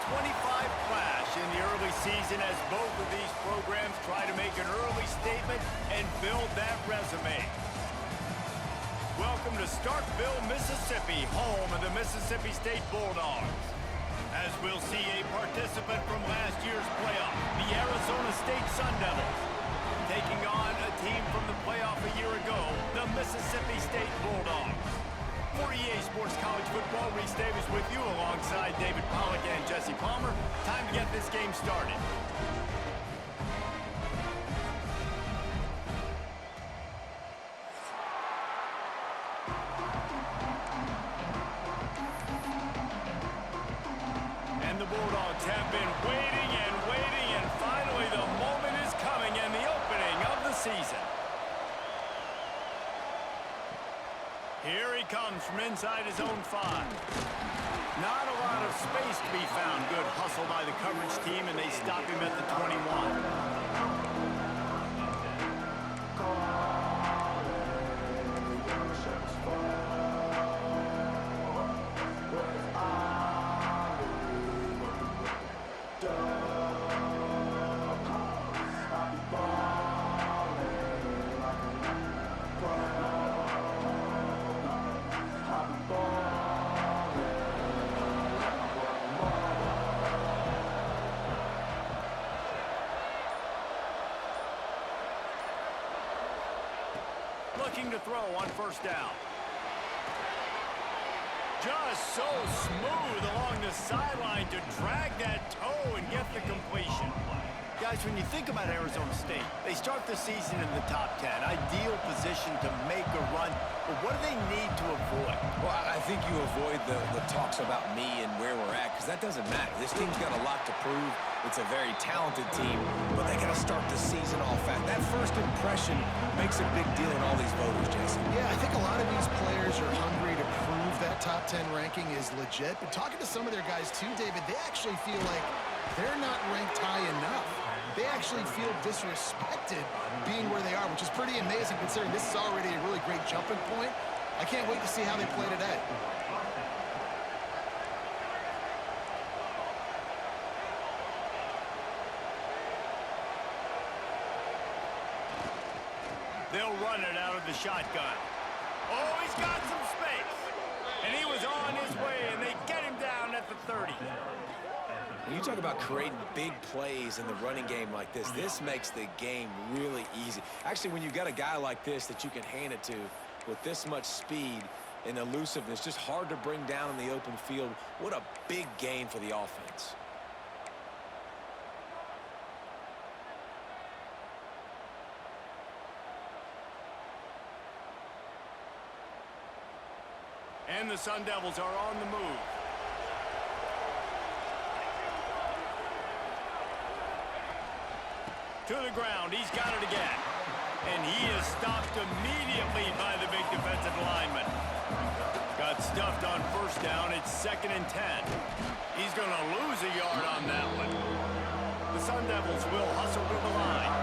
clash in the early season as both of these programs try to make an early statement and build that resume. Welcome to Starkville, Mississippi, home of the Mississippi State Bulldogs. As we'll see a participant from last year's playoff, the Arizona State Sun Devils, taking on a team from the playoff a year ago, the Mississippi State Bulldogs. For EA Sports College Football, Reese Davis with you alongside David Pollack and Jesse Palmer. Time to get this game started. And the Bulldogs have been waiting, and finally the moment is coming and the opening of the season. Here he comes from inside his own 5. Not a lot of space to be found. Good hustle by the coverage team, and they stop him at the 21. Looking to throw on first down. Just so smooth along the sideline to drag that toe and get the completion. Guys, when you think about Arizona State, they start the season in the top 10. Ideal position to make a run. But what do they need to avoid? Well, I think you avoid the talks about me and where we're at, because that doesn't matter. This team's got a lot to prove. It's a very talented team, but they got to start the season off fast. That first impression makes a big deal in all these voters, Jason. Yeah, I think a lot of these players are hungry to prove that top 10 ranking is legit. But talking to some of their guys too, David, they actually feel like they're not ranked high enough. They actually feel disrespected being where they are, which is pretty amazing considering this is already a really great jumping point. I can't wait to see how they play today. They'll run it out of the shotgun. Oh, he's got some space. And he was on his way, and they get him down at the 30. When you talk about creating big plays in the running game like this makes the game really easy. Actually, when you got a guy like this that you can hand it to with this much speed and elusiveness, just hard to bring down in the open field, what a big gain for the offense. And the Sun Devils are on the move. To the ground, he's got it again. And he is stopped immediately by the big defensive lineman. Got stuffed on first down, it's 2nd and 10. He's going to lose a yard on that one. The Sun Devils will hustle to the line.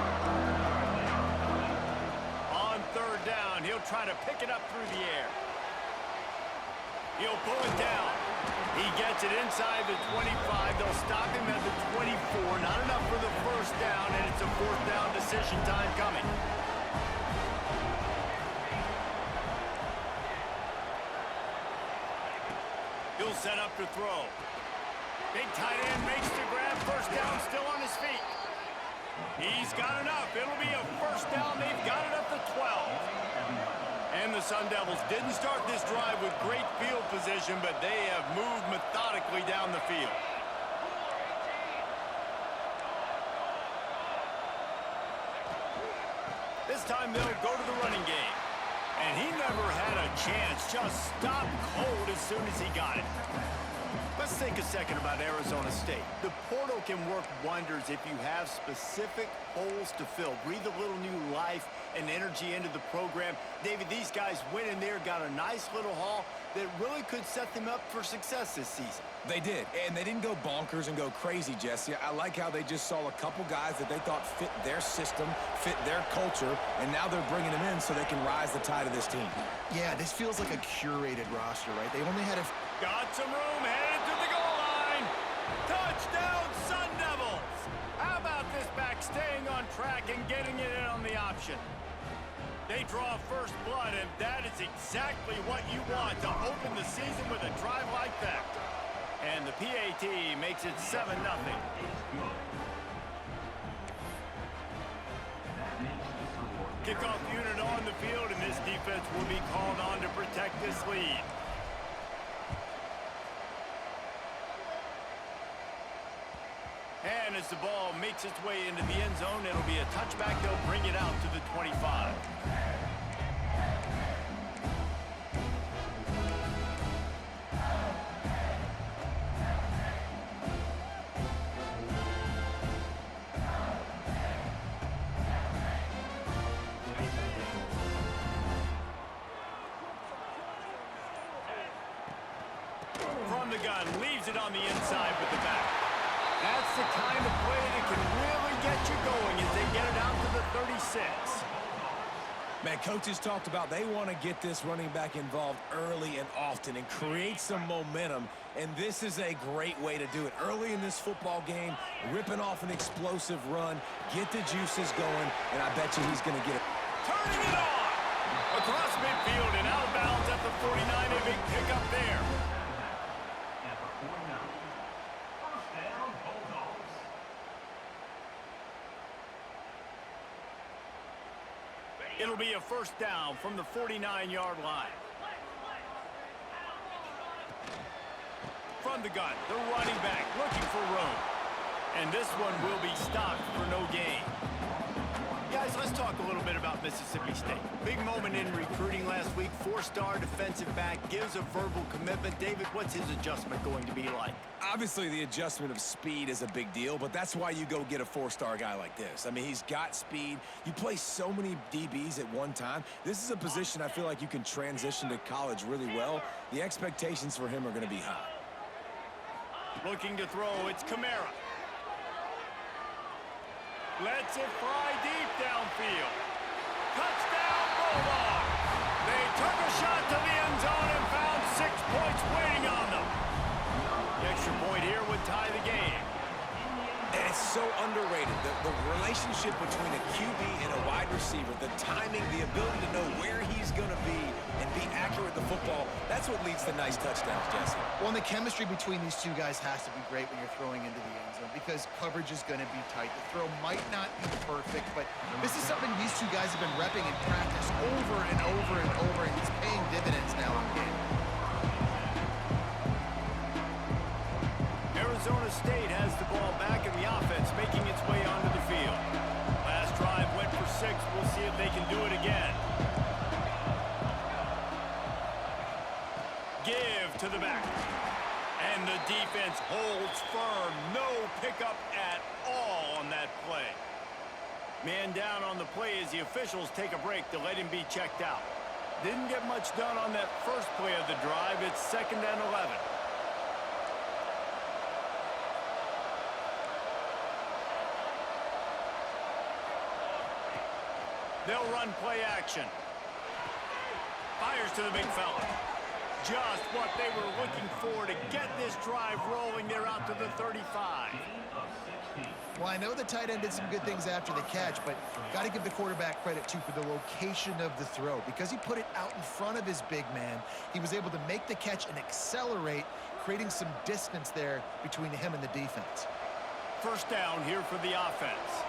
On 3rd down, he'll try to pick it up through the air. He'll pull it down. He gets it inside the 25. They'll stop him at the 24. Not enough for the first down, and it's a 4th down decision time coming. He'll set up to throw. Big tight end makes the grab. First down, still on his feet. He's got enough. It'll be a first down. They've got it up to 12. And the Sun Devils didn't start this drive with great field position, but they have moved methodically down the field. This time they'll go to the running game. And he never had a chance, just stopped cold as soon as he got it. Let's think a second about Arizona State. The portal can work wonders if you have specific holes to fill. Breathe a little new life and energy into the program. David, these guys went in there, got a nice little haul that really could set them up for success this season. They did, and they didn't go bonkers and go crazy, Jesse. I like how they just saw a couple guys that they thought fit their system, fit their culture, and now they're bringing them in so they can rise the tide of this team. Yeah, this feels like a curated roster, right? They only had a... Got some room, headed to the goal line. Touchdown, Sun Devils! How about this back staying on track and getting it in on the option? They draw first blood, and that is exactly what you want to open the season with a drive like that. And the PAT makes it 7-0. Kickoff unit on the field, and this defense will be called on to protect this lead. And as the ball makes its way into the end zone, it'll be a touchback. They'll bring it out to the 25. From the gun, leaves it on the inside with the back. That's the kind of play that can really get you going as they get it out to the 36. Man, coaches talked about they want to get this running back involved early and often and create some momentum, and this is a great way to do it. Early in this football game, ripping off an explosive run, get the juices going, and I bet you he's going to get it. Turning it on! Across midfield and out of bounds at the 49, a big pickup there. It'll be a first down from the 49-yard line. From the gun, the running back looking for room. And this one will be stopped for no gain. Guys, let's talk a little bit about Mississippi State. Big moment in recruiting last week. 4-star defensive back gives a verbal commitment. David, what's his adjustment going to be like? Obviously, the adjustment of speed is a big deal, but that's why you go get a 4-star guy like this. I mean, he's got speed. You play so many DBs at one time. This is a position I feel like you can transition to college really well. The expectations for him are going to be high. Looking to throw, it's Kamara. Lets it fly deep downfield. Touchdown, Bulldogs! They took a shot to the end zone and found 6 points waiting on them. The extra point here would tie the game. And it's so underrated. The relationship between a QB and a wide receiver, the timing, the ability to know where he's going to be and be accurate with the football, that's what leads to nice touchdowns, Jesse. Well, and the chemistry between these two guys has to be great when you're throwing into the end zone because coverage is going to be tight. The throw might not be perfect, but this is something these two guys have been repping in practice over and over and over, and it's paying dividends now in game. Arizona State has the ball back in the offense, making its way onto the field. Last drive went for 6. We'll see if they can do it again. Give to the back. And the defense holds firm. No pickup at all on that play. Man down on the play as the officials take a break to let him be checked out. Didn't get much done on that first play of the drive. It's 2nd and 11. They'll run play action. Fires to the big fella. Just what they were looking for to get this drive rolling. They're out to the 35. Well, I know the tight end did some good things after the catch, but got to give the quarterback credit, too, for the location of the throw. Because he put it out in front of his big man, he was able to make the catch and accelerate, creating some distance there between him and the defense. First down here for the offense.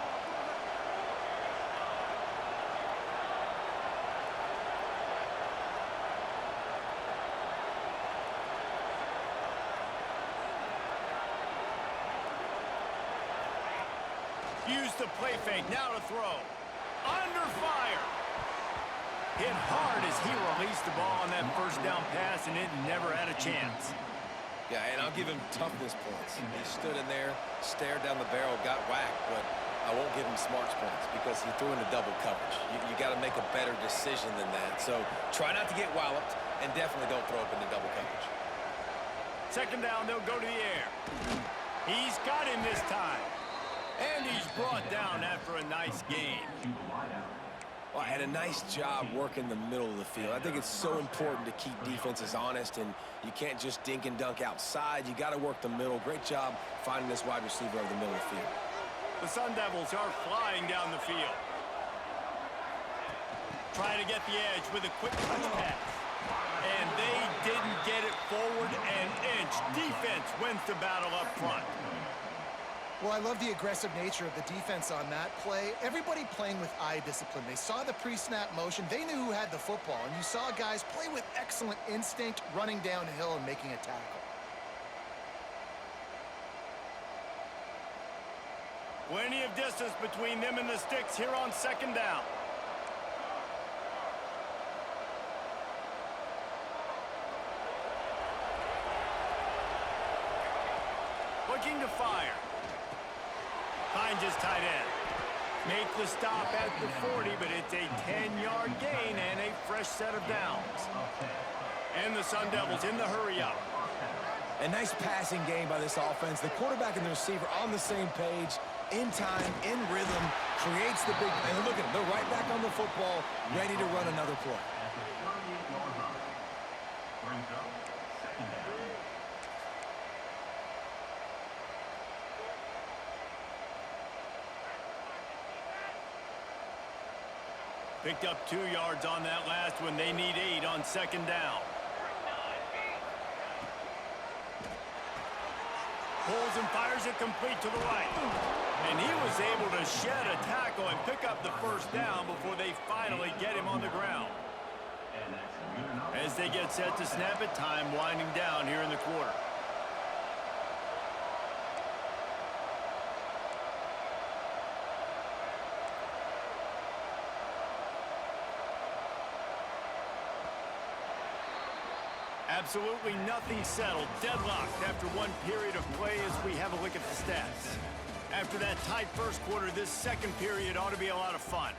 Use the play fake, now to throw. Under fire. Hit hard as he released the ball on that first down pass, and it never had a chance. Yeah, and I'll give him toughness points. He stood in there, stared down the barrel, got whacked, but I won't give him smarts points because he threw into double coverage. You got to make a better decision than that. So try not to get walloped, and definitely don't throw up into double coverage. 2nd down, they'll go to the air. He's got him this time. And he's brought down after a nice gain. Well, and a nice job working the middle of the field. I think it's so important to keep defenses honest, and you can't just dink and dunk outside. You got to work the middle. Great job finding this wide receiver over the middle of the field. The Sun Devils are flying down the field. Trying to get the edge with a quick touch pass. And they didn't get it forward an inch. Defense wins the battle up front. Well, I love the aggressive nature of the defense on that play. Everybody playing with eye discipline. They saw the pre-snap motion. They knew who had the football. And you saw guys play with excellent instinct, running downhill and making a tackle. Plenty of distance between them and the sticks here on second down. Looking to fire. Finds his tight end. Make the stop at the 40, but it's a 10-yard gain and a fresh set of downs. And the Sun Devils in the hurry up. A nice passing game by this offense. The quarterback and the receiver on the same page, in time, in rhythm, creates the big play. And look at them. They're right back on the football, ready to run another play. Picked up 2 yards on that last one. They need 8 on second down. Pulls and fires it complete to the right. And he was able to shed a tackle and pick up the first down before they finally get him on the ground. As they get set to snap it, time winding down here in the quarter. Absolutely nothing settled. Deadlocked after one period of play as we have a look at the stats. After that tight first quarter, this second period ought to be a lot of fun.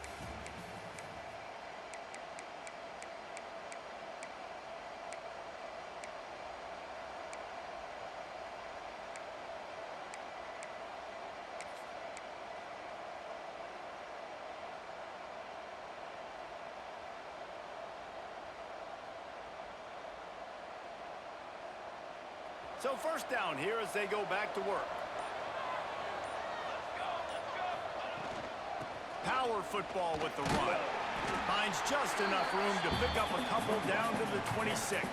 So first down here as they go back to work. Power football with the run. Finds just enough room to pick up a couple down to the 26.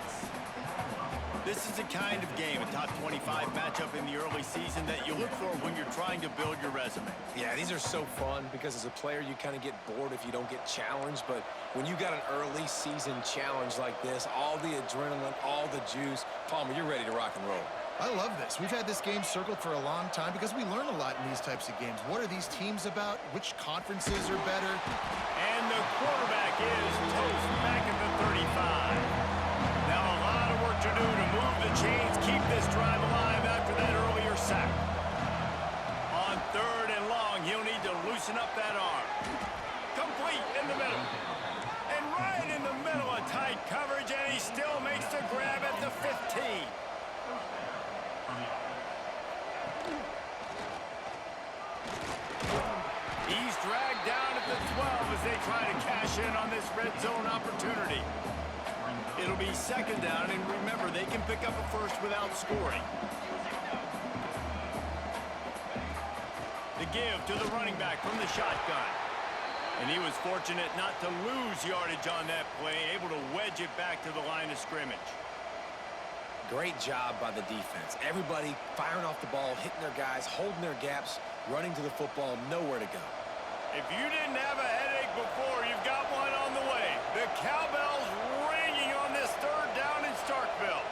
This is the kind of game, a top 25 matchup in the early season that you look for when you're trying to build your resume. Yeah, these are so fun because as a player, you kind of get bored if you don't get challenged. But when you got an early season challenge like this, all the adrenaline, all the juice, Palmer, you're ready to rock and roll. I love this. We've had this game circled for a long time because we learn a lot in these types of games. What are these teams about? Which conferences are better? And the quarterback is toast back at the 35. Now a lot of work to do to move the chains, keep this drive alive after that earlier sack. On third and long, he'll need to loosen up that arm. Complete in the middle. And right in the middle of tight coverage, and he still makes the grab at the 15. He's dragged down at the 12 as they try to cash in on this red zone opportunity. It'll be second down, and remember, they can pick up a first without scoring. The give to the running back from the shotgun. And he was fortunate not to lose yardage on that play, able to wedge it back to the line of scrimmage. Great job by the defense. Everybody firing off the ball, hitting their guys, holding their gaps, running to the football, nowhere to go. If you didn't have a headache before, you've got one on the way. The cowbell's ringing on this third down in Starkville.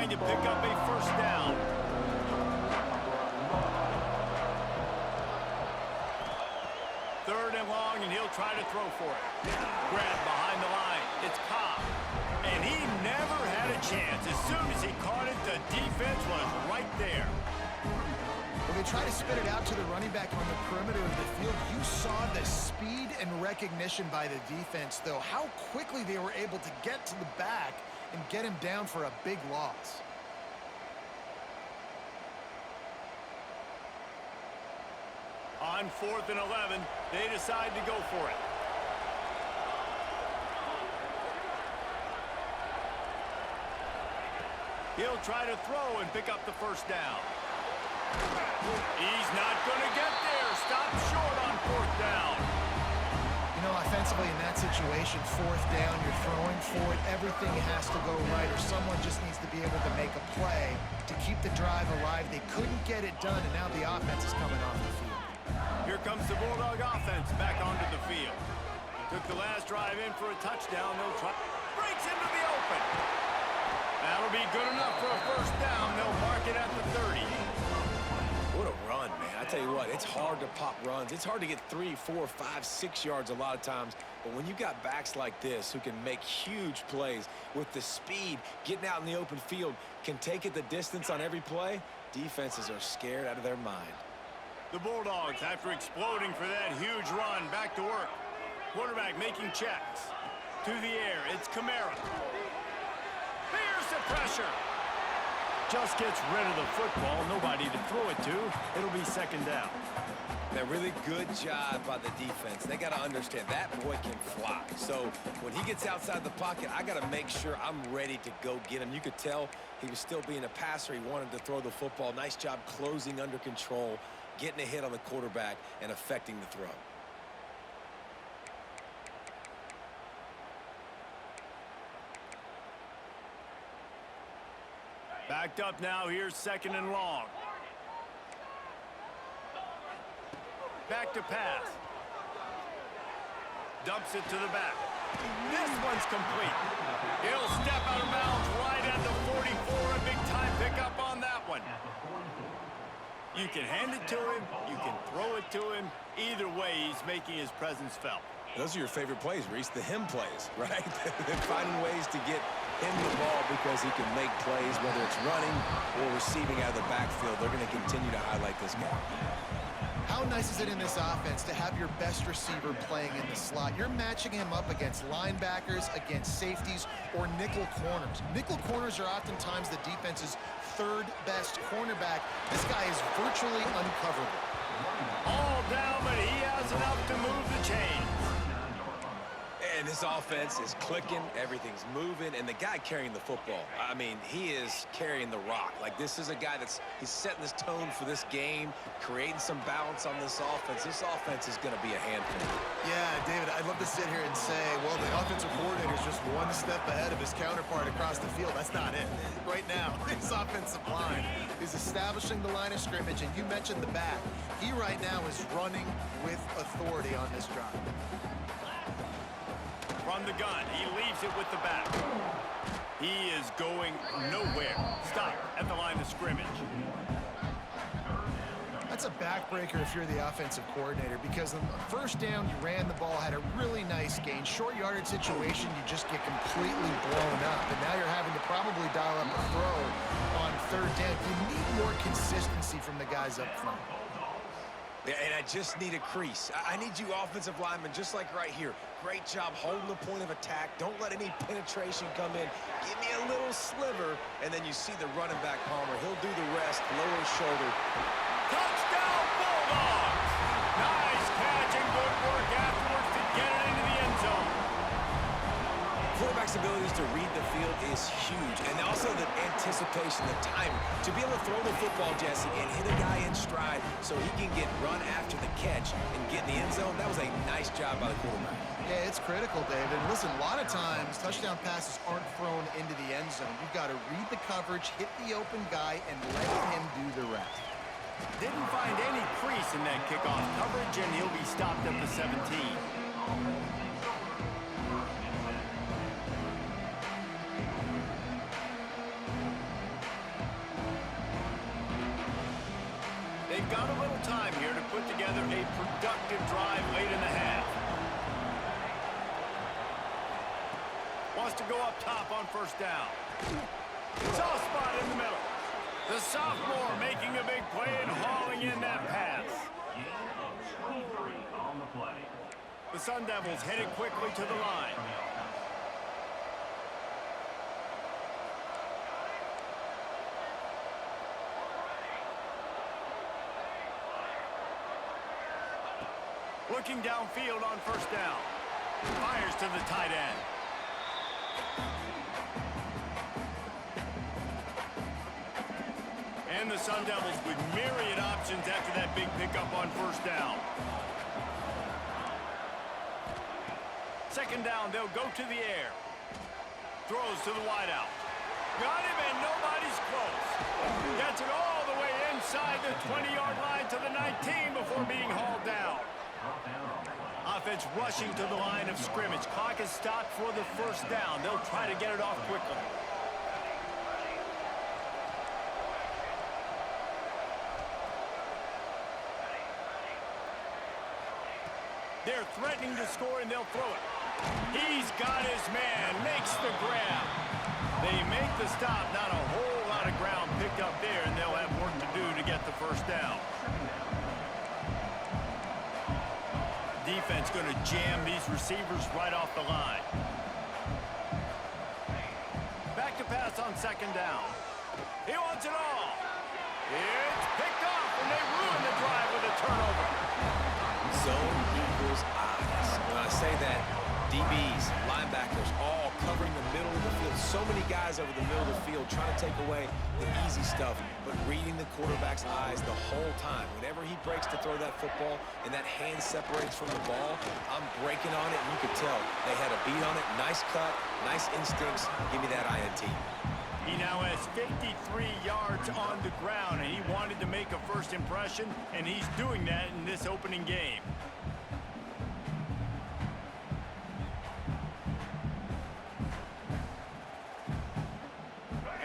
trying to pick up a first down. Third and long, and he'll try to throw for it. Grab behind the line. It's Cobb. And he never had a chance. As soon as he caught it, the defense was right there. When they try to spit it out to the running back on the perimeter of the field, you saw the speed and recognition by the defense, though, how quickly they were able to get to the back and get him down for a big loss. On 4th and 11, they decide to go for it. He'll try to throw and pick up the first down. He's not going to get there. Stop short on 4th down. You know, offensively in that situation, 4th down, you're throwing for it. Everything has to go right, or someone just needs to be able to make a play to keep the drive alive. They couldn't get it done, and now the offense is coming off the field. Here comes the Bulldog offense back onto the field. Took the last drive in for a touchdown. They'll try. Breaks into the open. That'll be good enough for a first down. They'll mark it at the 30. What a run, man. I tell you what, it's hard to pop runs. It's hard to get 3, 4, 5, 6 yards a lot of times. But when you got backs like this who can make huge plays with the speed, getting out in the open field, can take it the distance on every play, defenses are scared out of their mind. The Bulldogs, after exploding for that huge run, back to work. Quarterback making checks. To the air, it's Kamara. Here's the pressure. Just gets rid of the football. Nobody to throw it to. It'll be second down. A really good job by the defense. They got to understand that boy can fly. So when he gets outside the pocket, I got to make sure I'm ready to go get him. You could tell he was still being a passer. He wanted to throw the football. Nice job closing under control, getting a hit on the quarterback, and affecting the throw. Backed up now. Here's second and long. Back to pass. Dumps it to the back. This one's complete. He'll step out of bounds right at the 44. A big-time pickup on that one. You can hand it to him. You can throw it to him. Either way, he's making his presence felt. Those are your favorite plays, Reese, the him plays, right? They're finding ways to get him the ball because he can make plays, whether it's running or receiving out of the backfield. They're going to continue to highlight this guy. How nice is it in this offense to have your best receiver playing in the slot? You're matching him up against linebackers, against safeties, or nickel corners. Nickel corners are oftentimes the defense's third best cornerback. This guy is virtually uncoverable. All down, but he has enough to move the chains. And this offense is clicking, everything's moving, and the guy carrying the football, I mean, he is carrying the rock. Like, this is a guy he's setting this tone for this game, creating some balance on this offense. This offense is going to be a handful. Yeah, David, I'd love to sit here and say, well, the offensive coordinator is just one step ahead of his counterpart across the field. That's not it. Right now, his offensive line is establishing the line of scrimmage, and you mentioned the back. He right now is running with authority on this drive. From the gun, he leaves it with the back. He is going nowhere. Stop at the line of scrimmage. That's a backbreaker if you're the offensive coordinator, because on the first down, you ran the ball, had a really nice gain. Short yardage situation, you just get completely blown up. And now you're having to probably dial up a throw on third down. You need more consistency from the guys up front. Yeah, and I just need a crease. I need you offensive linemen, just like right here. Great job holding the point of attack. Don't let any penetration come in. Give me a little sliver, and then you see the running back, Palmer. He'll do the rest, lower his shoulder. Touchdown, Bulldogs! Nice catch and good work afterwards to get it into the end zone. Quarterback's abilities to read the field is huge, and also the anticipation, the timing. To be able to throw the football, Jesse, and hit a guy in stride so he can get run after the catch and get in the end zone, that was a nice job by the quarterback. Yeah, it's critical, David. Listen, a lot of times, touchdown passes aren't thrown into the end zone. You've got to read the coverage, hit the open guy, and let him do the rest. Didn't find any crease in that kickoff coverage, and he'll be stopped at the 17. productive drive late in the half. Wants to go up top on first down. Soft spot in the middle. The sophomore making a big play and hauling in that pass. The Sun Devils headed quickly to the line. Looking downfield on first down. Fires to the tight end. And the Sun Devils with myriad options after that big pickup on first down. Second down, they'll go to the air. Throws to the wideout. Got him, and nobody's close. Gets it all the way inside the 20-yard line to the 19 before being hauled down. Offense rushing to the line of scrimmage. Clock is stopped for the first down. They'll try to get it off quickly. They're threatening to score, and they'll throw it. He's got his man, makes the grab. They make the stop, not a whole lot of ground picked up there, and they'll have work to do to get the first down. Defense going to jam these receivers right off the line. Back to pass on second down. He wants it all. It's picked off, and they ruin the drive with a turnover. Zone equals eyes. When I say that, DBs, linebackers, all covering the middle of the field. So many guys over the middle of the field trying to take away the easy stuff, but reading the quarterback's eyes the whole time. Whenever he breaks to throw that football and that hand separates from the ball, I'm breaking on it, and you can tell they had a beat on it. Nice cut, nice instincts. Give me that INT. He now has 53 yards on the ground, and he wanted to make a first impression, and he's doing that in this opening game.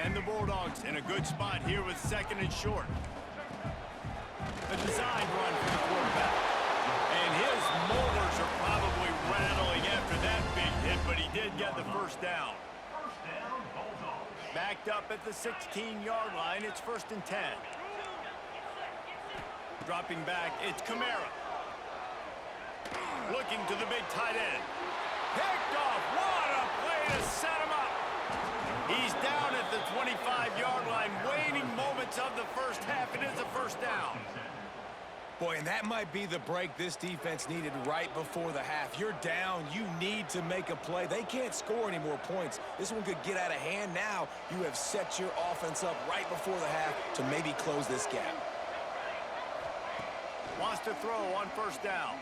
And the Bulldogs in a good spot here with second and short. A designed run for the quarterback. And his molars are probably rattling after that big hit, but he did get the first down. Backed up at the 16-yard line, it's 1st and 10. Dropping back, it's Kamara. Looking to the big tight end. Picked off, what a play to set him up. He's down at the 25-yard line, waning moments of the first half. It is a first down. Boy, and that might be the break this defense needed right before the half. You're down. You need to make a play. They can't score any more points. This one could get out of hand now. You have set your offense up right before the half to maybe close this gap. Wants to throw on first down.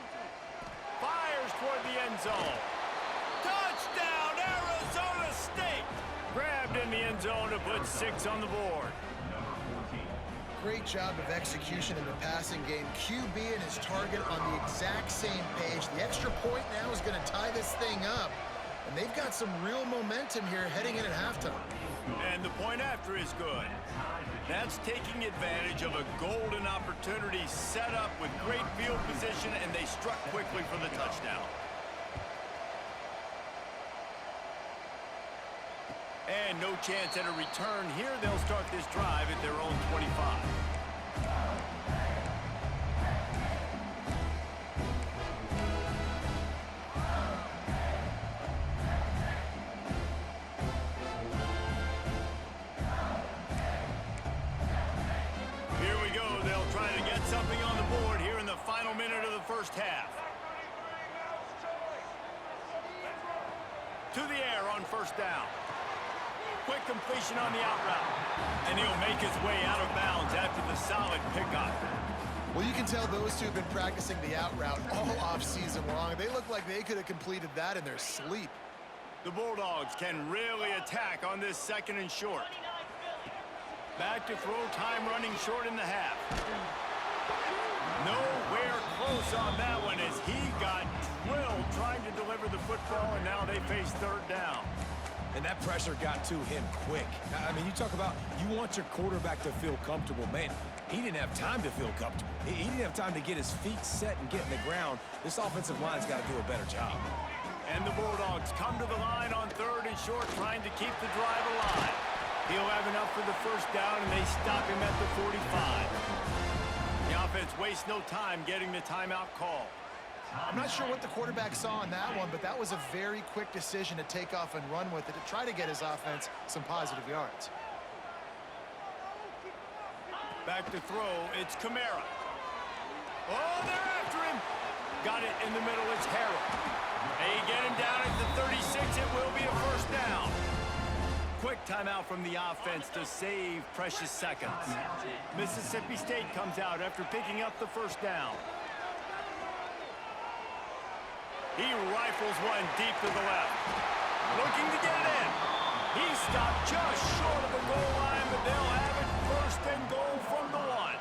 Fires toward the end zone. Touchdown, Arizona State! Grabbed in the end zone to put 6 on the board. Great job of execution in the passing game. QB and his target on the exact same page. The extra point now is going to tie this thing up. And they've got some real momentum here heading in at halftime. And the point after is good. That's taking advantage of a golden opportunity set up with great field position, and they struck quickly for the touchdown. And no chance at a return here. They'll start this drive at their own 25. Here we go. They'll try to get something on the board here in the final minute of the first half. To the air on first down. Quick completion on the out route. And he'll make his way out of bounds after the solid pickup. Well, you can tell those two have been practicing the out route all off-season long. They look like they could have completed that in their sleep. The Bulldogs can really attack on this second and short. Back to throw, time running short in the half. Nowhere close on that one as he got drilled trying to deliver the football, and now they face third down. And that pressure got to him quick. I mean, you talk about you want your quarterback to feel comfortable. Man, He didn't have time to feel comfortable. He didn't have time to get his feet set and get in the ground. This offensive line's got to do a better job. And the Bulldogs come to the line on 3rd and short, trying to keep the drive alive. He'll have enough for the first down, and they stop him at the 45. The offense wastes no time getting the timeout call. I'm not sure what the quarterback saw on that one, but that was a very quick decision to take off and run with it to try to get his offense some positive yards. Back to throw, it's Kamara. Oh, they're after him. Got it in the middle, it's Harrell. They get him down at the 36, it will be a first down. Quick timeout from the offense to save precious seconds. Mississippi State comes out after picking up the first down. He rifles one deep to the left. Looking to get it in. He stopped just short of the goal line, but they'll have it 1st and goal from the 1.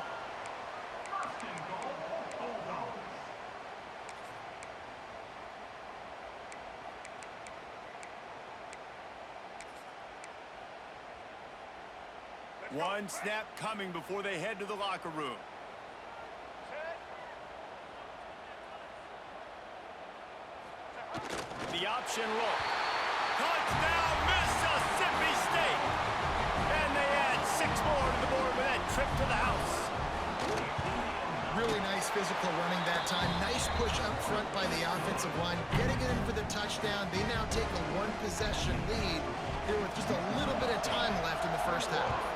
One snap coming before they head to the locker room. The option look. Touchdown, Mississippi State! And they add 6 more to the board with that trip to the house. Really nice physical running that time. Nice push up front by the offensive line. Getting it in for the touchdown. They now take a 1-possession lead here with just a little bit of time left in the first half.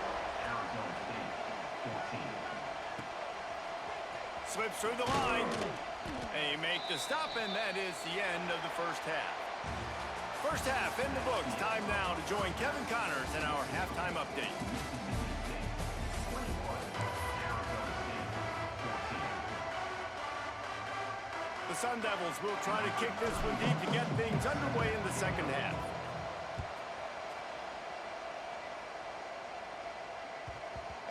Slips through the line. They make the stop, and that is the end of the first half. First half in the books. Time now to join Kevin Connors in our halftime update. The Sun Devils will try to kick this one deep to get things underway in the second half.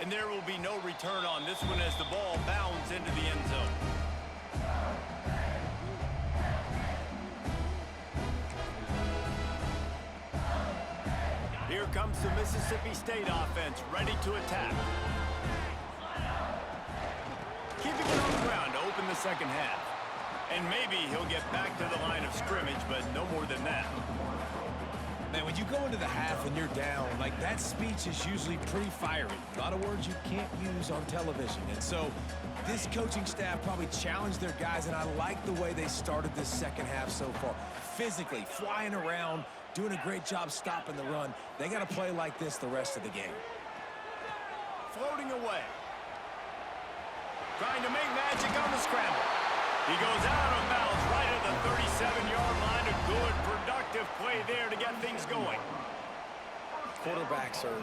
And there will be no return on this one as the ball bounds into the end zone. Here comes the Mississippi State offense, ready to attack. Keeping it on the ground to open the second half. And maybe he'll get back to the line of scrimmage, but no more than that. Man, when you go into the half and you're down, like, that speech is usually pretty fiery. A lot of words you can't use on television. And so this coaching staff probably challenged their guys, and I like the way they started this second half so far. Physically, flying around, doing a great job stopping the run. They got to play like this the rest of the game. Floating away. Trying to make magic on the scramble. He goes out of bounds right at the 37-yard line. A good, productive play there to get things going. Quarterbacks are,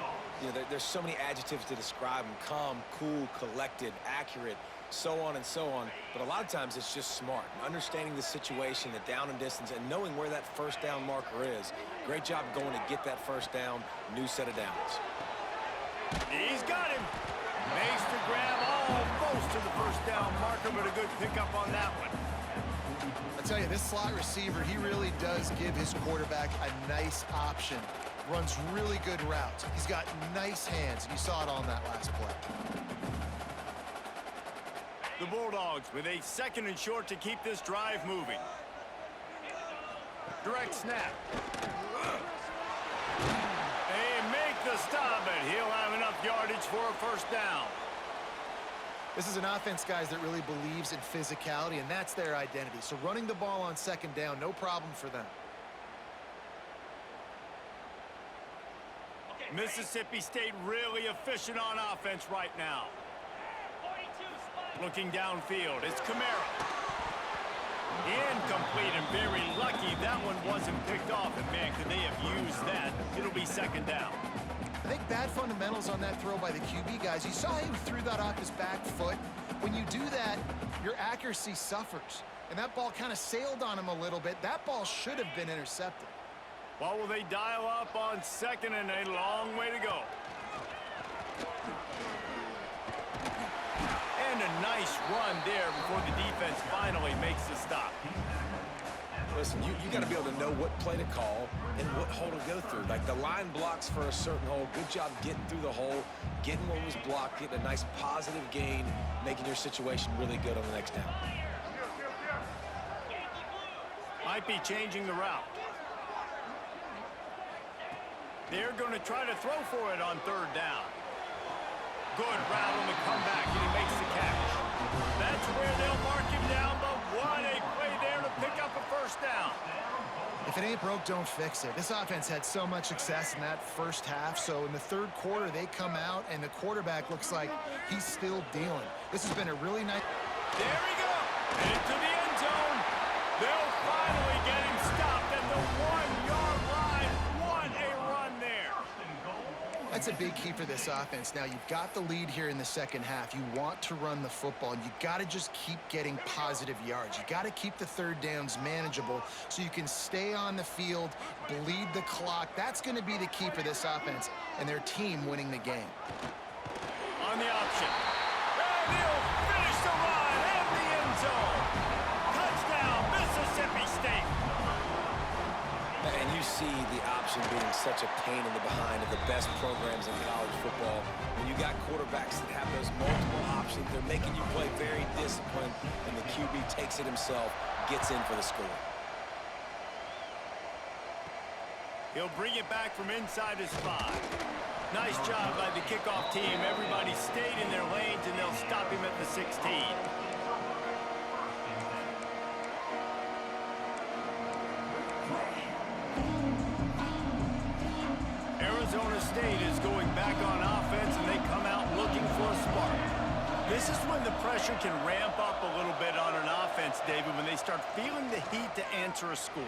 there's so many adjectives to describe them. Calm, cool, collected, accurate, so on and so on. But a lot of times it's just smart. Understanding the situation, the down and distance, and knowing where that first down marker is. Great job going to get that first down. New set of downs. He's got him. Makes the grab almost to the first down marker, but a good pickup on that one. I tell you, this slot receiver, he really does give his quarterback a nice option. Runs really good routes. He's got nice hands. You saw it on that last play. The Bulldogs with a 2nd and short to keep this drive moving. Direct snap. They make the stop, but he'll have enough yardage for a first down. This is an offense, guys, that really believes in physicality, and that's their identity. So running the ball on 2nd down, no problem for them. Mississippi State really efficient on offense right now. Looking downfield, it's Kamara. Incomplete, and very lucky that one wasn't picked off. And man, could they have used that? It'll be 2nd down. I think bad fundamentals on that throw by the QB, guys. You saw him threw that off his back foot. When you do that, your accuracy suffers. And that ball kind of sailed on him a little bit. That ball should have been intercepted. Well, will they dial up on 2nd and a long way to go? And a nice run there before the defense finally makes the stop. Listen, you got to be able to know what play to call and what hole to go through. Like the line blocks for a certain hole. Good job getting through the hole, getting what was blocked, getting a nice positive gain, making your situation really good on the next down. Might be changing the route. They're going to try to throw for it on third down. Good route on the comeback, and he makes the catch. That's where they'll mark him down, but what a play there to pick up a first down. If it ain't broke, don't fix it. This offense had so much success in that first half, so in the third quarter, they come out, and the quarterback looks like he's still dealing. This has been a really nice... There he goes, into the end zone. They'll finally get him stopped at the 1-yard line. What a run there. That's a big key for this offense. Now, you've got the lead here in the second half. You want to run the football, and you got to just keep getting positive yards. You got to keep the third downs manageable so you can stay on the field, bleed the clock. That's going to be the key for this offense and their team winning the game. On the option. And he'll finish the run in the end zone. Touchdown, Mississippi State. And you see the option being such a pain in the behind of the best programs in college football. When you got quarterbacks that have those multiple options, they're making you play very disciplined, and the QB takes it himself, gets in for the score. He'll bring it back from inside his 5. Nice job by the kickoff team. Everybody stayed in their lanes, and they'll stop him at the 16. Arizona State is going back on offense, and they come out looking for a spark. This is when the pressure can ramp up a little bit on an offense, David, when they start feeling the heat to answer a score.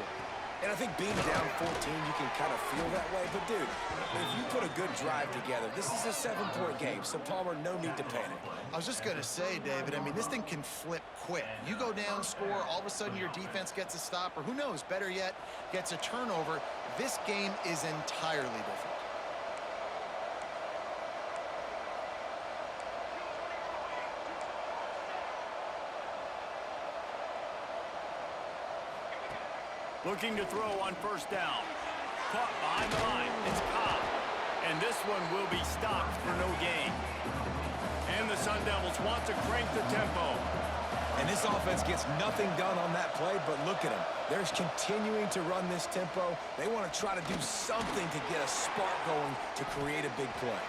And I think being down 14, you can kind of feel that way. But, dude, if you put a good drive together, this is a 7-point game, so, Palmer, no need to panic. I was just going to say, David, I mean, this thing can flip quick. You go down, score, all of a sudden your defense gets a stop, or who knows, better yet, gets a turnover. This game is entirely different. Looking to throw on first down. Caught behind the line. It's Cobb. And this one will be stopped for no gain. And the Sun Devils want to crank the tempo. And this offense gets nothing done on that play, but look at them. They're continuing to run this tempo. They want to try to do something to get a spark going to create a big play.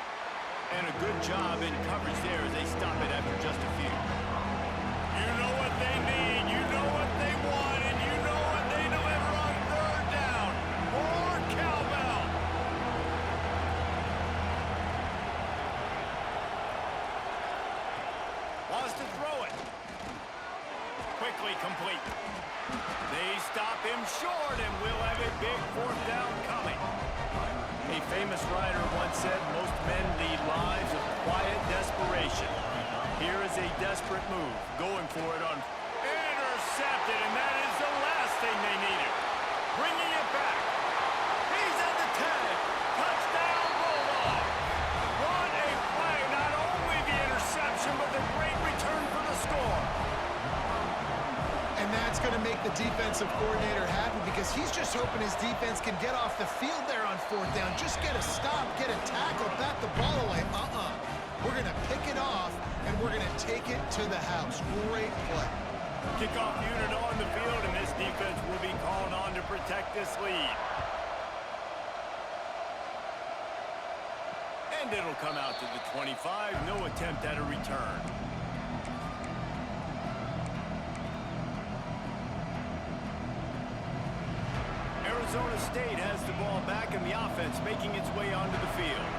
And a good job in coverage there as they stop it after just a few. You know what they need. You know what they want. And you know what they deliver on third down. More cowbell. Wants to throw it. Quickly complete. They stop him short, and we'll have a big fourth down coming. A famous writer once said, most men lead lives of quiet desperation. Here is a desperate move, going for it on intercepted, and that is the last thing they needed. Bringing it back. He's at the 10. Touchdown, Bulldog. What a play. Not only the interception, but the great return for the score. And that's going to make the defensive coordinator happy because he's just hoping his defense can get off the field there on fourth down. Just get a stop, get a tackle, bat the ball away. We're going to pick it off, and we're going to take it to the house. Great play. Kickoff unit on the field, and this defense will be called on to protect this lead. And it'll come out to the 25. No attempt at a return. Arizona State has the ball back, and the offense making its way onto the field.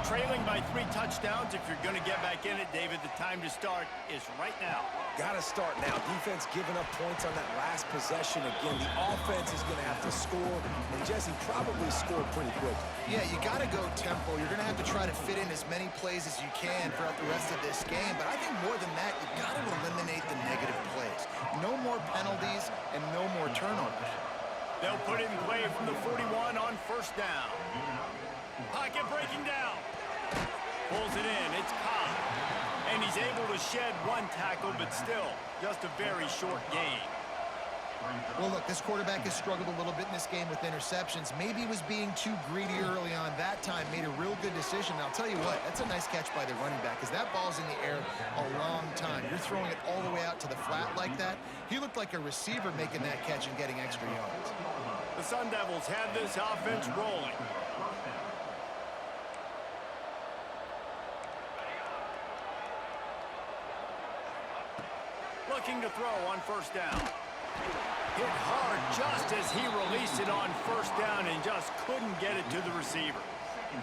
Trailing by 3 touchdowns. If you're going to get back in it, David, the time to start is right now. Got to start now. Defense giving up points on that last possession. Again, the offense is going to have to score, and Jesse probably scored pretty quick. Yeah, you got to go tempo. You're going to have to try to fit in as many plays as you can throughout the rest of this game. But I think more than that, you've got to eliminate the negative plays. No more penalties and no more turnovers. They'll put it in play from the 41 on first down. Pocket breaking down. Pulls it in. It's Cobb. And he's able to shed one tackle, but still just a very short gain. Well, look, this quarterback has struggled a little bit in this game with interceptions. Maybe he was being too greedy early on that time, made a real good decision. And I'll tell you what, that's a nice catch by the running back because that ball's in the air a long time. You're throwing it all the way out to the flat like that. He looked like a receiver making that catch and getting extra yards. The Sun Devils have this offense rolling. Looking to throw on first down. Hit hard just as he released it on first down and just couldn't get it to the receiver.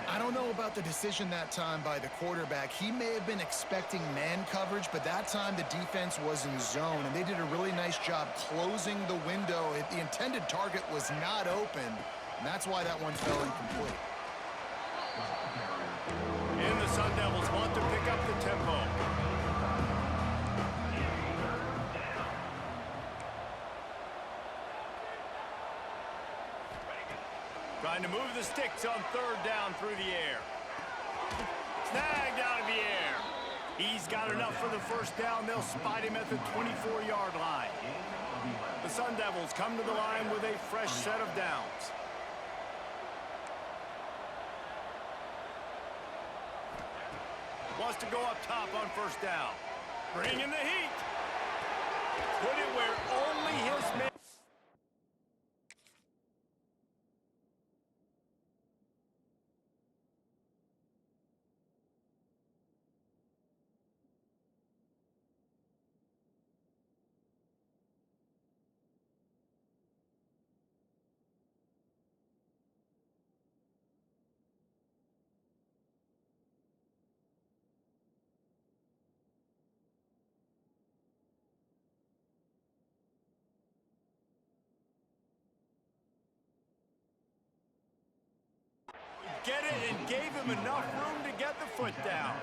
I don't know about the decision that time by the quarterback. He may have been expecting man coverage, but that time the defense was in zone, and they did a really nice job closing the window. The intended target was not open, and that's why that one fell incomplete. And the Sun Devils want to pick up the tempo. Trying to move the sticks on third down through the air. Snagged out of the air. He's got enough for the first down. They'll spot him at the 24-yard line. The Sun Devils come to the line with a fresh set of downs. Wants to go up top on first down. Bring in the heat. Put it where only his man. Get it and gave him enough room to get the foot down.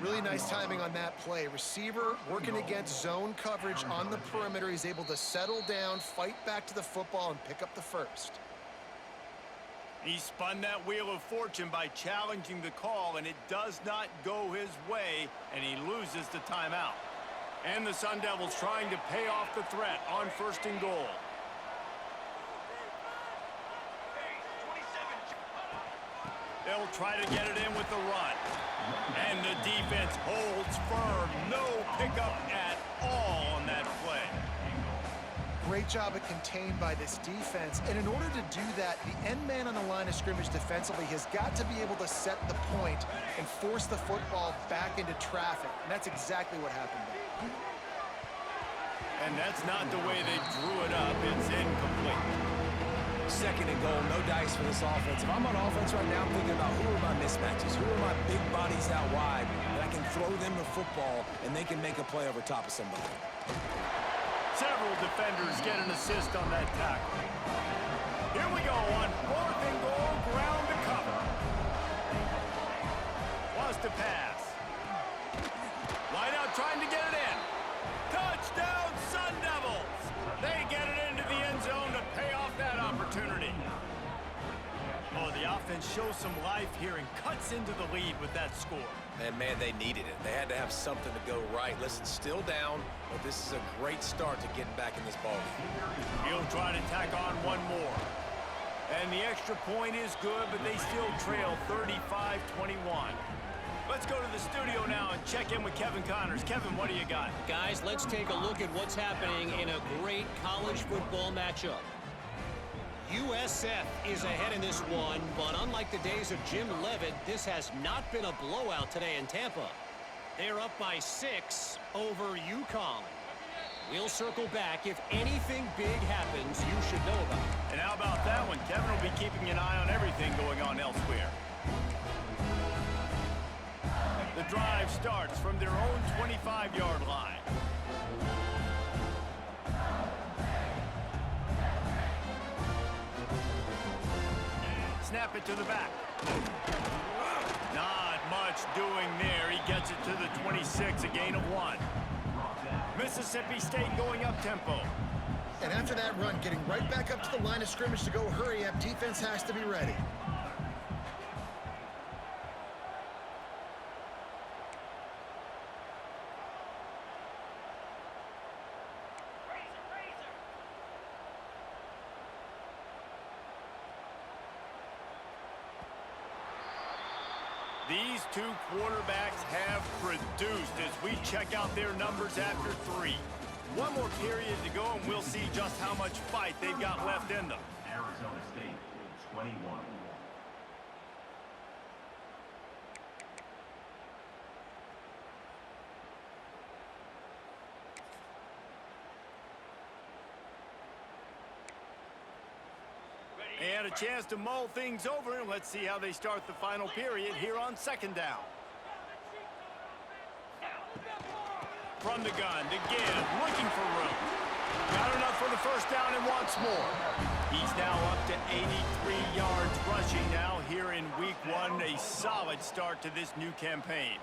Really nice timing on that play. Receiver working against zone coverage on the perimeter. He's able to settle down, fight back to the football, and pick up the first. He spun that wheel of fortune by challenging the call, and it does not go his way, and he loses the timeout. And the Sun Devils trying to pay off the threat on first and goal. They'll try to get it in with the run. And the defense holds firm. No pickup at all on that play. Great job of contained by this defense. And in order to do that, the end man on the line of scrimmage defensively has got to be able to set the point and force the football back into traffic. And that's exactly what happened there. And that's not the way they drew it up. It's incomplete. Second and goal, no dice for this offense. If I'm on offense right now, I'm thinking about who are my mismatches, who are my big bodies out wide, that I can throw them the football and they can make a play over top of somebody. Several defenders get an assist on that tackle. Here we go on fourth and goal, ground to cover. Wants to pass. Line out trying to get it in. Touchdown, Sun Devils! They get it into the end zone to pay off that opportunity. Oh, the offense shows some life here and cuts into the lead with that score. And, man, they needed it. They had to have something to go right. Listen, still down, but this is a great start to getting back in this ballgame. He'll try to tack on one more. And the extra point is good, but they still trail 35-21. Let's go to the studio now and check in with Kevin Connors. Kevin, what do you got? Guys, let's take a look at what's happening in a great college football matchup. USF is ahead in this one, but unlike the days of Jim Leavitt, this has not been a blowout today in Tampa. They're up by 6 over UConn. We'll circle back. If anything big happens, you should know about it. And how about that one? Kevin will be keeping an eye on everything going on elsewhere. The drive starts from their own 25-yard line. Snap it to the back. Not much doing there. He gets it to the 26, a gain of 1. Mississippi State going up tempo. And after that run, getting right back up to the line of scrimmage to go hurry up, defense has to be ready. These two quarterbacks have produced as we check out their numbers after 3. One more period to go, and we'll see just how much fight they've got left in them. Arizona State, 21. And a chance to mull things over, and let's see how they start the final period here on 2nd down. From the gun to give, looking for room. Got enough for the 1st down and wants more. He's now up to 83 yards rushing now here in week 1. A solid start to this new campaign.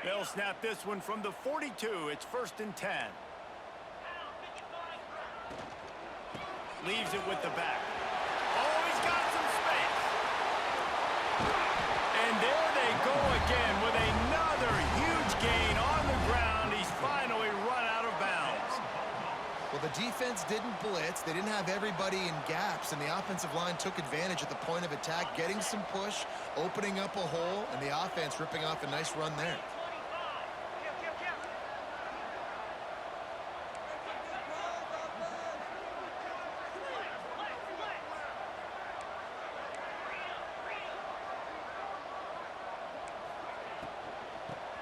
They'll snap this one from the 42. It's 1st and 10. Leaves it with the back. Oh, he's got some space. And there they go again with another huge gain on the ground. He's finally run out of bounds. Well, the defense didn't blitz. They didn't have everybody in gaps, and the offensive line took advantage at the point of attack, getting some push, opening up a hole, and the offense ripping off a nice run there.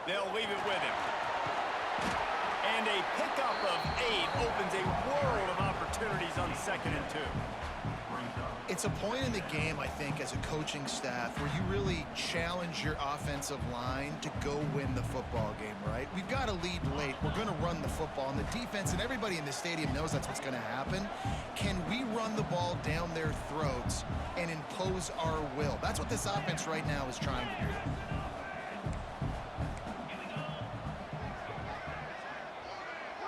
They'll leave it with him. And a pickup of 8 opens a world of opportunities on 2nd and 2. It's a point in the game, I think, as a coaching staff where you really challenge your offensive line to go win the football game, right? We've got to lead late. We're going to run the football. And the defense and everybody in the stadium knows that's what's going to happen. Can we run the ball down their throats and impose our will? That's what this offense right now is trying to do.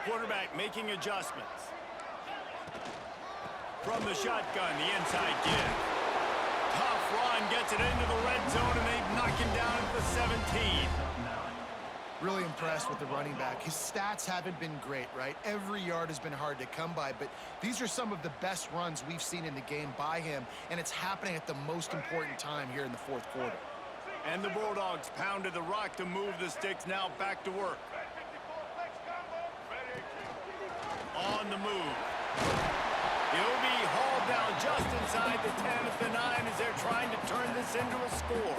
Quarterback making adjustments. From the shotgun, the inside give. Tough run, gets it into the red zone, and they knock him down at the 17. Really impressed with the running back. His stats haven't been great, right? Every yard has been hard to come by, but these are some of the best runs we've seen in the game by him, and it's happening at the most important time here in the 4th quarter. And the Bulldogs pounded the rock to move the sticks, now back to work. On the move. He'll be hauled down just inside the 10 at the 9 as they're trying to turn this into a score.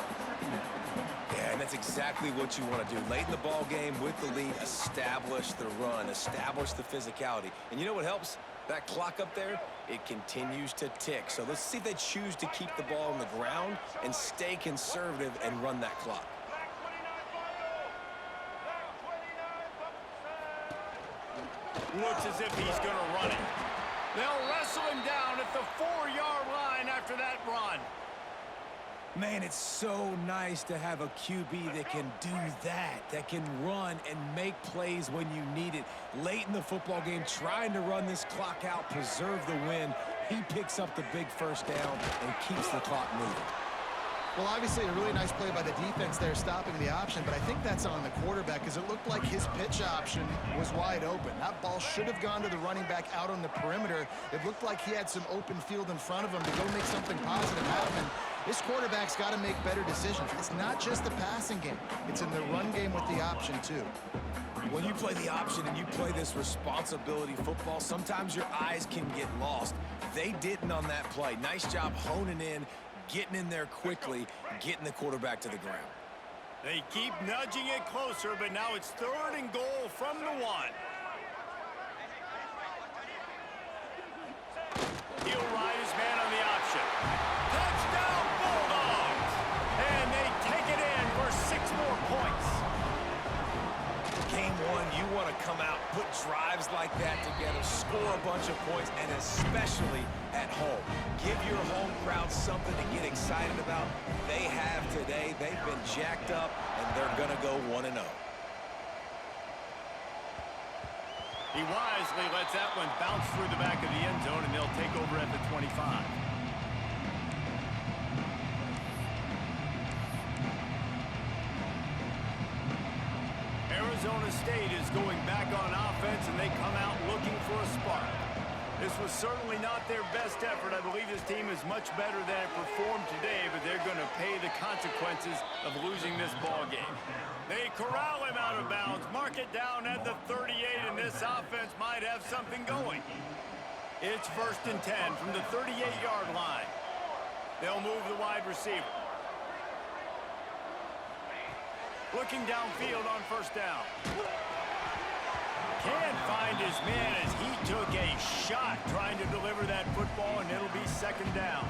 Yeah, and that's exactly what you want to do. Late in the ball game with the lead, establish the run, establish the physicality. And you know what helps? That clock up there, it continues to tick. So let's see if they choose to keep the ball on the ground and stay conservative and run that clock. Looks as if he's going to run it. They'll wrestle him down at the 4-yard line after that run. Man, it's so nice to have a QB that can do that can run and make plays when you need it. Late in the football game, trying to run this clock out, preserve the win. He picks up the big 1st down and keeps the clock moving. Well, obviously, a really nice play by the defense there, stopping the option, but I think that's on the quarterback because it looked like his pitch option was wide open. That ball should have gone to the running back out on the perimeter. It looked like he had some open field in front of him to go make something positive happen. This quarterback's got to make better decisions. It's not just the passing game. It's in the run game with the option, too. When you play the option and you play this responsibility football, sometimes your eyes can get lost. They didn't on that play. Nice job honing in, getting in there quickly, getting the quarterback to the ground. They keep nudging it closer, but now it's 3rd and goal from the 1. He'll ride his man on the option. Touchdown, Bulldogs! And they take it in for 6 more points. Game 1, you want to come out, put drives like that together, score a bunch of points, and especially at home. Give your home crowd something to get excited about. They have today. They've been jacked up, and they're going to go 1-0. He wisely lets that one bounce through the back of the end zone, and they'll take over at the 25. Arizona State is going back on offense, and they come out looking for a spark. This was certainly not their best effort. I believe this team is much better than it performed today, but they're going to pay the consequences of losing this ball game. They corral him out of bounds, mark it down at the 38, and this offense might have something going. It's 1st and 10 from the 38-yard line. They'll move the wide receiver. Looking downfield on 1st down. Can't find his man as he took a shot trying to deliver that football, and it'll be 2nd down.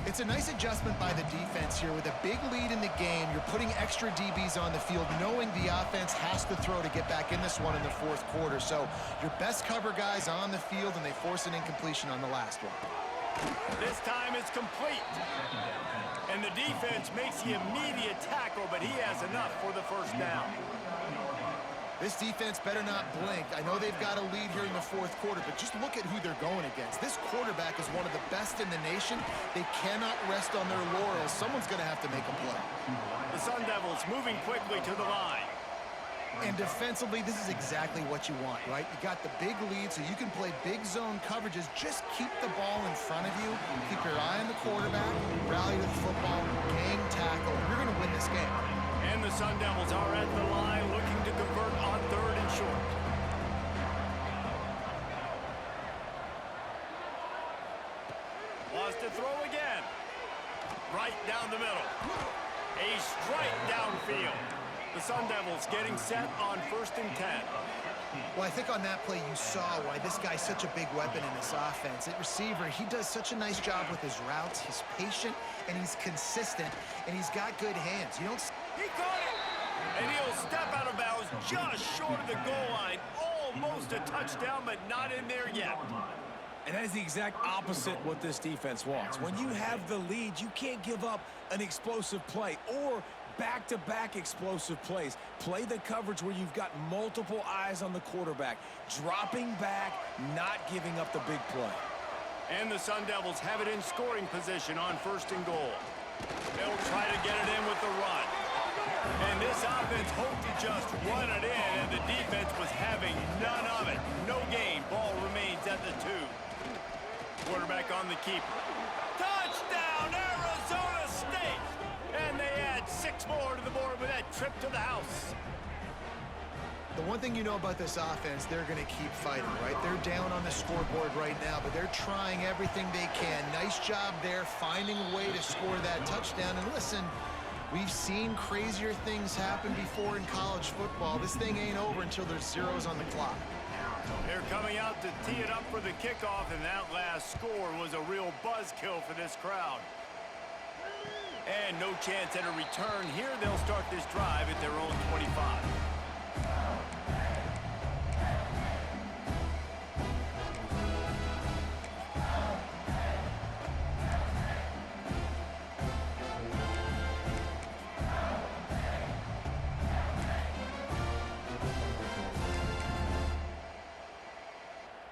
It's a nice adjustment by the defense here. With a big lead in the game, you're putting extra DBs on the field, knowing the offense has to throw to get back in this one in the 4th quarter. So your best cover guys on the field, and they force an incompletion on the last one. This time it's complete. And the defense makes the immediate tackle, but he has enough for the 1st down. This defense better not blink. I know they've got a lead here in the 4th quarter, but just look at who they're going against. This quarterback is one of the best in the nation. They cannot rest on their laurels. Someone's going to have to make a play. The Sun Devils moving quickly to the line. And defensively, this is exactly what you want, right? You got the big lead, so you can play big zone coverages. Just keep the ball in front of you. Keep your eye on the quarterback. Rally to the football. Gang tackle. You're going to win this game. And the Sun Devils are at the line looking to convert on 3rd and short. Wants to throw again. Right down the middle. A strike downfield. The Sun Devils getting set on 1st and 10. Well, I think on that play you saw why this guy's such a big weapon in this offense. At receiver, he does such a nice job with his routes. He's patient, and he's consistent, and he's got good hands. You don't... He caught it! And he'll step out of bounds just short of the goal line. Almost a touchdown, but not in there yet. And that is the exact opposite what this defense wants. When you have the lead, you can't give up an explosive play or back-to-back explosive plays. Play the coverage where you've got multiple eyes on the quarterback, dropping back, not giving up the big play. And the Sun Devils have it in scoring position on 1st and goal. They'll try to get it in with the run. And this offense hoped to just run it in, and the defense was having none of it. No gain. Ball remains at the 2. Quarterback on the keeper. Touchdown, Arizona State! And they add 6 more to the board with that trip to the house. The one thing you know about this offense, they're going to keep fighting, right? They're down on the scoreboard right now, but they're trying everything they can. Nice job there, finding a way to score that touchdown. And listen, we've seen crazier things happen before in college football. This thing ain't over until there's zeros on the clock. They're coming out to tee it up for the kickoff, and that last score was a real buzzkill for this crowd. And no chance at a return here. They'll start this drive at their own 25.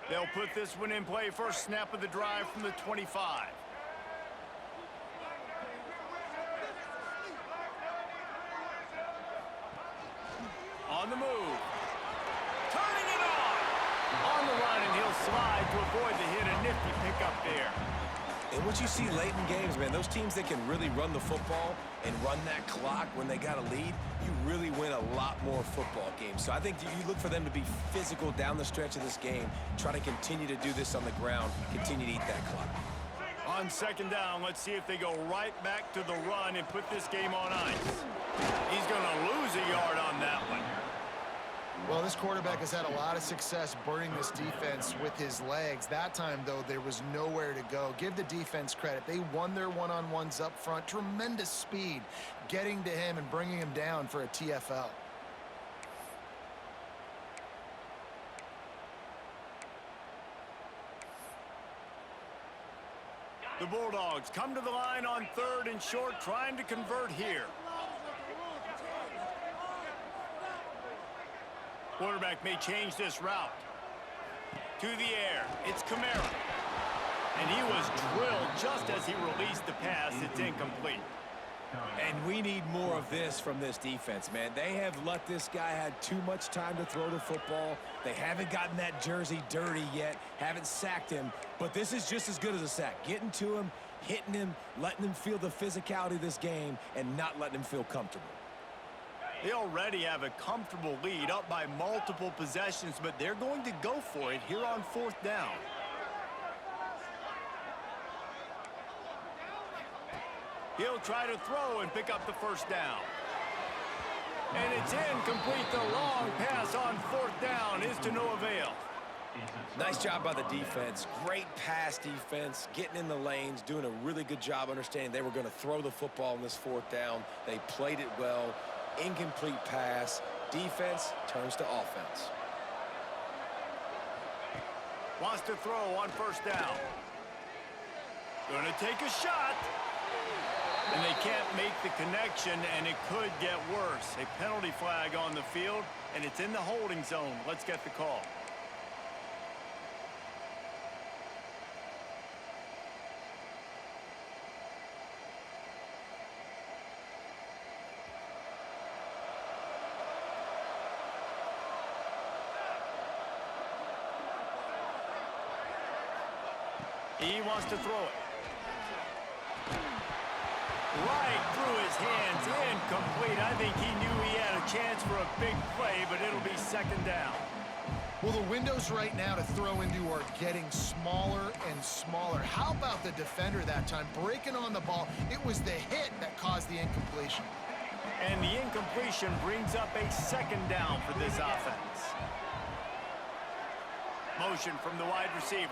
They'll put this one in play. First snap of the drive from the 25. On the move. Turning it on the run, and he'll slide to avoid the hit. A nifty pickup there. And what you see late in games, man, those teams that can really run the football and run that clock when they got a lead, you really win a lot more football games. So I think you look for them to be physical down the stretch of this game, try to continue to do this on the ground, continue to eat that clock. On 2nd down, let's see if they go right back to the run and put this game on ice. He's going to lose a yard on that one. Well, this quarterback has had a lot of success burning this defense with his legs. That time, though, there was nowhere to go. Give the defense credit. They won their one-on-ones up front. Tremendous speed getting to him and bringing him down for a TFL. The Bulldogs come to the line on 3rd and short, trying to convert here. Quarterback may change this route. To the air, it's Kamara. And he was drilled just as he released the pass. It's incomplete. And And we need more of this from this defense, man. They have let this guy have too much time to throw the football. They haven't gotten that jersey dirty yet, haven't sacked him, but this is just as good as a sack. Getting to him, hitting him, letting him feel the physicality of this game, and not letting him feel comfortable. They already have a comfortable lead, up by multiple possessions, but they're going to go for it here on 4th down. He'll try to throw and pick up the 1st down. And it's incomplete. The long pass on 4th down is to no avail. Nice job by the defense. Great pass defense, getting in the lanes, doing a really good job understanding they were going to throw the football in this 4th down. They played it well. Incomplete pass. Defense turns to offense. Wants to throw on 1st down. Going to take a shot. And they can't make the connection, and it could get worse. A penalty flag on the field, and it's in the holding zone. Let's get the call. He wants to throw it. Right through his hands, incomplete. I think he knew he had a chance for a big play, but it'll be 2nd down. Well, the windows right now to throw into are getting smaller and smaller. How about the defender that time breaking on the ball? It was the hit that caused the incompletion. And the incompletion brings up a 2nd down for this offense. Motion from the wide receiver.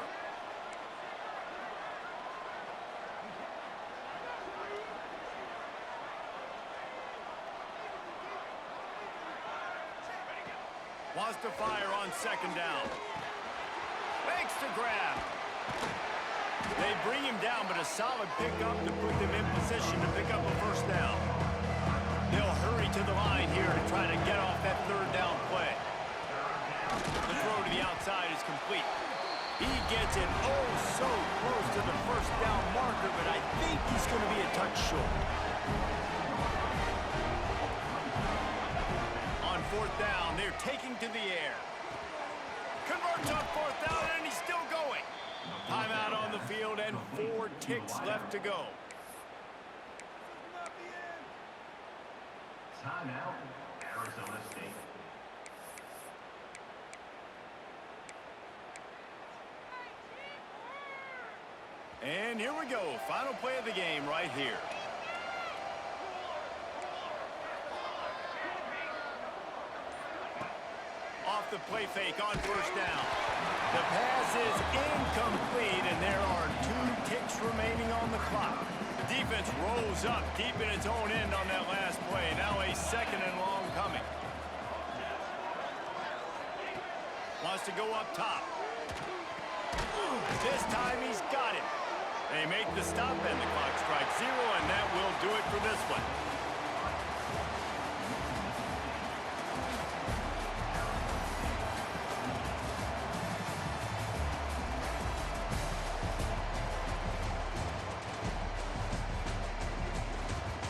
Wants to fire on 2nd down. Makes the grab. They bring him down, but a solid pickup to put them in position to pick up a 1st down. They'll hurry to the line here to try to get off that 3rd down play. The throw to the outside is complete. He gets it oh so close to the 1st down marker, but I think he's going to be a touch short. On 4th down, they're taking to the air. Converts on 4th down, and he's still going. Timeout on the field, and 4 ticks left to go. Timeout, Arizona State. And here we go. Final play of the game right here. Off the play fake on 1st down. The pass is incomplete, and there are 2 ticks remaining on the clock. The defense rolls up deep in its own end on that last play. Now a 2nd and long coming. Wants to go up top. This time he's got it. They make the stop, and the clock strikes 0, and that will do it for this one.